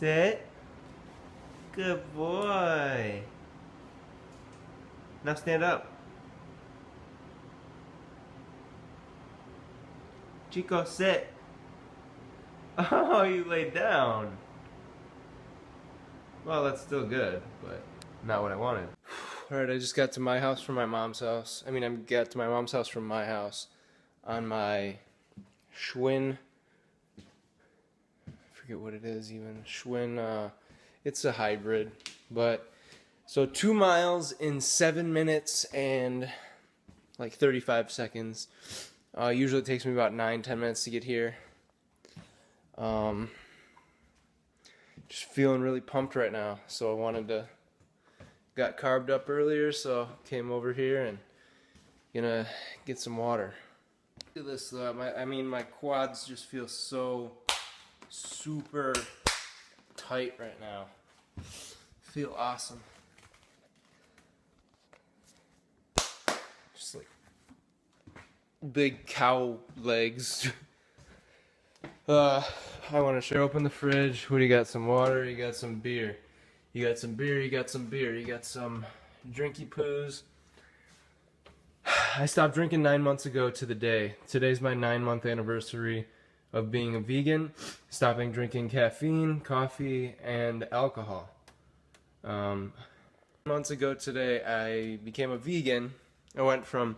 Sit. Good boy. Now stand up. Chico, sit. Oh, you laid down. Well, that's still good, but not what I wanted. Alright, I just got to my house from my mom's house. I got to my mom's house from my house on my Schwinn. I forget what it is even. Schwinn, it's a hybrid. But, so 2 miles in 7 minutes and like 35 seconds. Usually it takes me about 9-10 minutes to get here. Just feeling really pumped right now, so got carved up earlier, so came over here and gonna get some water. Look at this though, my quads just feel so super tight right now. Feel awesome. Just like big cow legs. I want to share open the fridge. What do you got? Some water, you got some beer. You got some beer, you got some beer. You got some drinky poos. I stopped drinking 9 months ago to the day. Today's my 9-month anniversary of being a vegan, stopping drinking caffeine, coffee, and alcohol. 9 months ago today, I became a vegan. I went from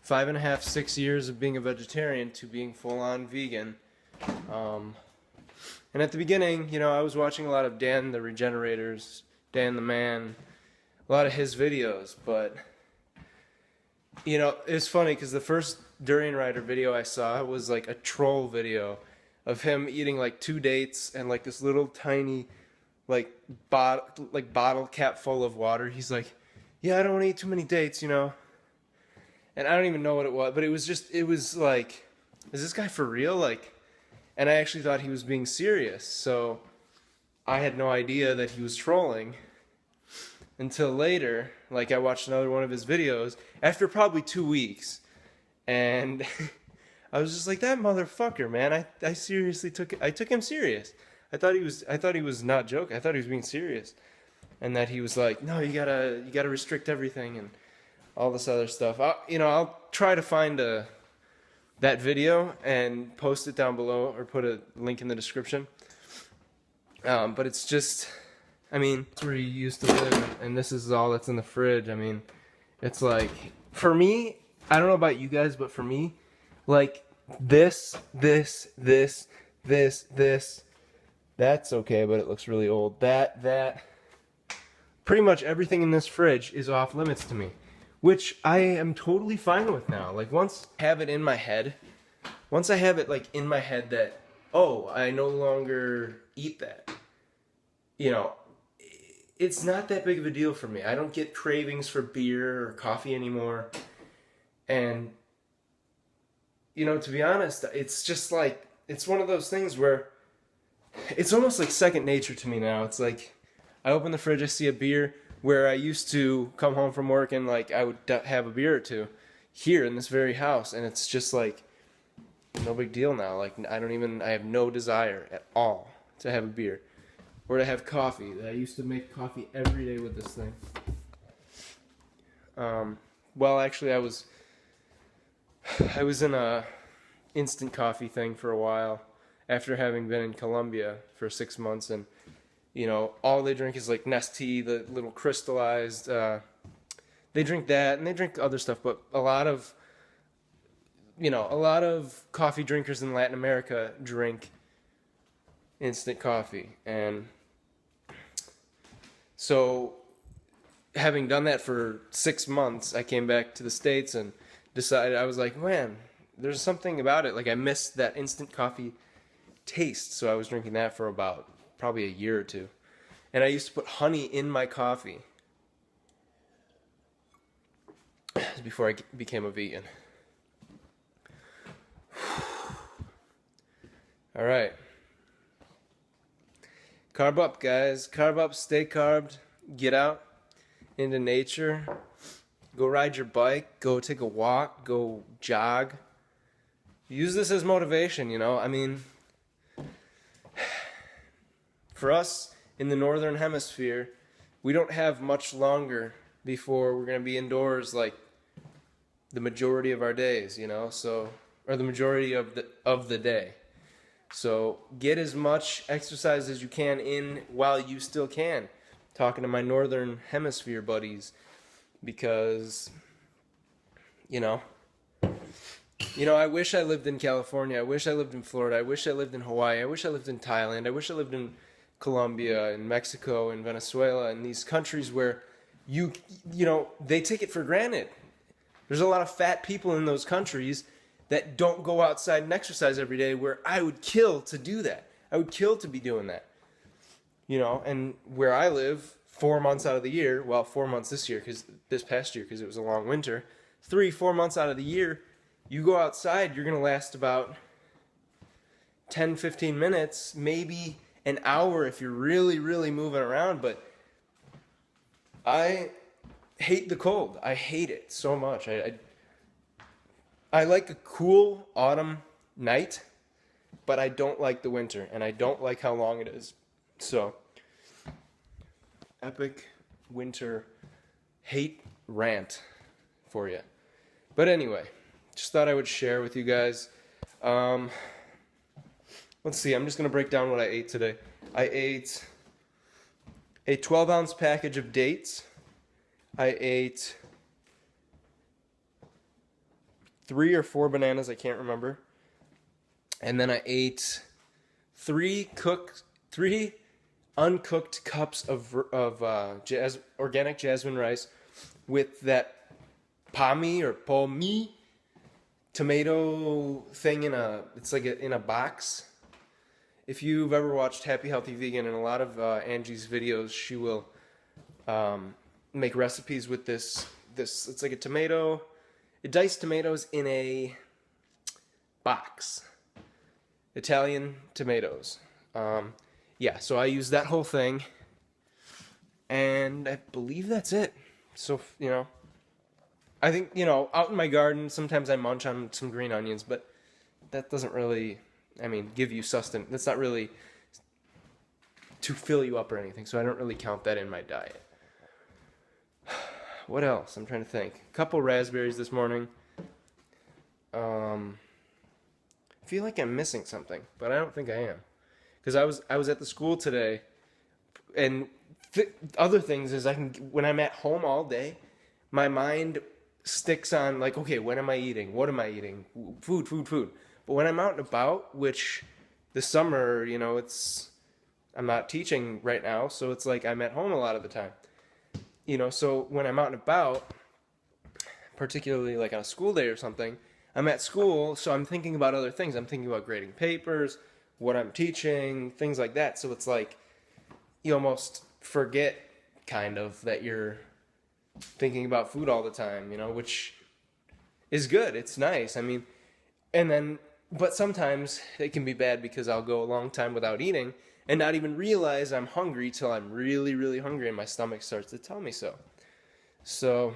5.5, 6 years of being a vegetarian to being full-on vegan. And at the beginning, you know, I was watching a lot of Dan the Regenerators, Dan the Man, a lot of his videos, but, you know, it's funny because the first durian rider video I saw was like a troll video of him eating like 2 dates and like this little tiny bottle cap full of water. He's like, yeah, I don't want to eat too many dates, you know. And I don't even know what it was, but it was like, is this guy for real? Like, and I actually thought he was being serious, so I had no idea that he was trolling until later. Like, I watched another one of his videos after probably 2 weeks, and I was just like, that motherfucker, man. I seriously took him serious. I thought he was not joking. I thought he was being serious, and that he was like, no, you gotta restrict everything and all this other stuff. I'll try to find that video and post it down below or put a link in the description. But it's just, it's where you used to live, and this is all that's in the fridge. It's like, for me, I don't know about you guys, but for me, like, this, that's okay, but it looks really old. That, pretty much everything in this fridge is off limits to me, which I am totally fine with now. Like, once I have it in my head, that, oh, I no longer eat that, you know, it's not that big of a deal for me. I don't get cravings for beer or coffee anymore. And, you know, to be honest, it's just like, it's one of those things where it's almost like second nature to me now. It's like, I open the fridge, I see a beer, where I used to come home from work and like I would have a beer or two here in this very house, and it's just like no big deal now. Like, I have no desire at all to have a beer or to have coffee. I used to make coffee every day with this thing. Well, actually, I was in a instant coffee thing for a while after having been in Colombia for 6 months, and you know, all they drink is like Nestea, the little crystallized. They drink that, and they drink other stuff, but a lot of coffee drinkers in Latin America drink instant coffee. And so, having done that for 6 months, I came back to the States and decided, I was like, man, there's something about it. Like, I missed that instant coffee taste, so I was drinking that for about probably a year or two. And I used to put honey in my coffee before I became a vegan. All right. Carb up, guys. Carb up, stay carbed. Get out into nature. Go ride your bike. Go take a walk. Go jog. Use this as motivation, you know? for us in the northern hemisphere, we don't have much longer before we're going to be indoors like the majority of our days, you know, so, or the majority of the day. So get as much exercise as you can in while you still can. Talking to my northern hemisphere buddies, because I wish I lived in California. I wish I lived in Florida. I wish I lived in Hawaii. I wish I lived in Thailand. I wish I lived in Colombia and Mexico and Venezuela and these countries where they take it for granted. There's a lot of fat people in those countries that don't go outside and exercise every day, where I would kill to do that. I would kill to be doing that. And where I live, 4 months out of the year, well, 4 months this past year, because it was a long winter, 3-4 months out of the year, you go outside, you're going to last about 10-15 minutes, maybe an hour if you're really, really moving around. But I hate the cold. I hate it so much. I like a cool autumn night, but I don't like the winter, and I don't like how long it is. So, epic winter hate rant for you. But anyway, just thought I would share with you guys. Let's see, I'm just going to break down what I ate today. I ate a 12-ounce package of dates. I ate 3 or 4 bananas, I can't remember. And then I ate 3 uncooked cups of organic jasmine rice with that pomi tomato thing in a box. If you've ever watched Happy Healthy Vegan, in a lot of Angie's videos, she will make recipes with this. It's like a tomato, diced tomatoes in a box. Italian tomatoes. Yeah, so I use that whole thing, and I believe that's it. So, I think, out in my garden, sometimes I munch on some green onions, but that doesn't really, give you sustenance. That's not really to fill you up or anything, so I don't really count that in my diet. What else? I'm trying to think. A couple raspberries this morning. I feel like I'm missing something, but I don't think I am. Because I was at the school today, and other things is when I'm at home all day, my mind sticks on like, okay, when am I eating? What am I eating? Food. But when I'm out and about, which this summer, I'm not teaching right now, so it's like I'm at home a lot of the time. So when I'm out and about, particularly like on a school day or something, I'm at school, so I'm thinking about other things. I'm thinking about grading papers, what I'm teaching, things like that. So it's like you almost forget kind of that you're thinking about food all the time, which is good. It's nice. But sometimes it can be bad because I'll go a long time without eating and not even realize I'm hungry till I'm really, really hungry and my stomach starts to tell me so. So,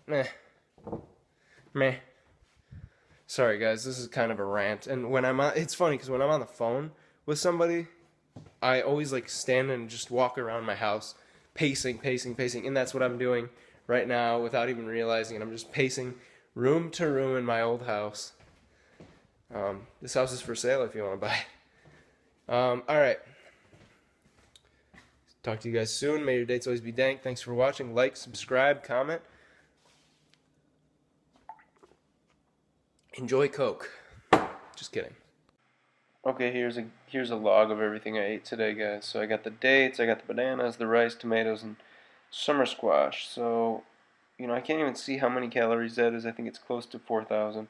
meh. Sorry guys, this is kind of a rant. And it's funny because when I'm on the phone with somebody, I always like stand and just walk around my house, pacing. And that's what I'm doing right now without even realizing it. I'm just pacing room to room in my old house. This house is for sale if you want to buy it. Alright. Talk to you guys soon. May your dates always be dank. Thanks for watching. Like, subscribe, comment. Enjoy Coke. Just kidding. Okay, here's a log of everything I ate today, guys. So I got the dates, I got the bananas, the rice, tomatoes, and summer squash. So, I can't even see how many calories that is. I think it's close to 4,000.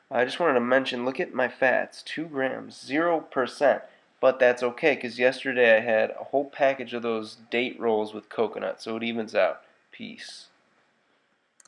I just wanted to mention, look at my fats, 2 grams, 0%. But that's okay, because yesterday I had a whole package of those date rolls with coconut, so it evens out. Peace.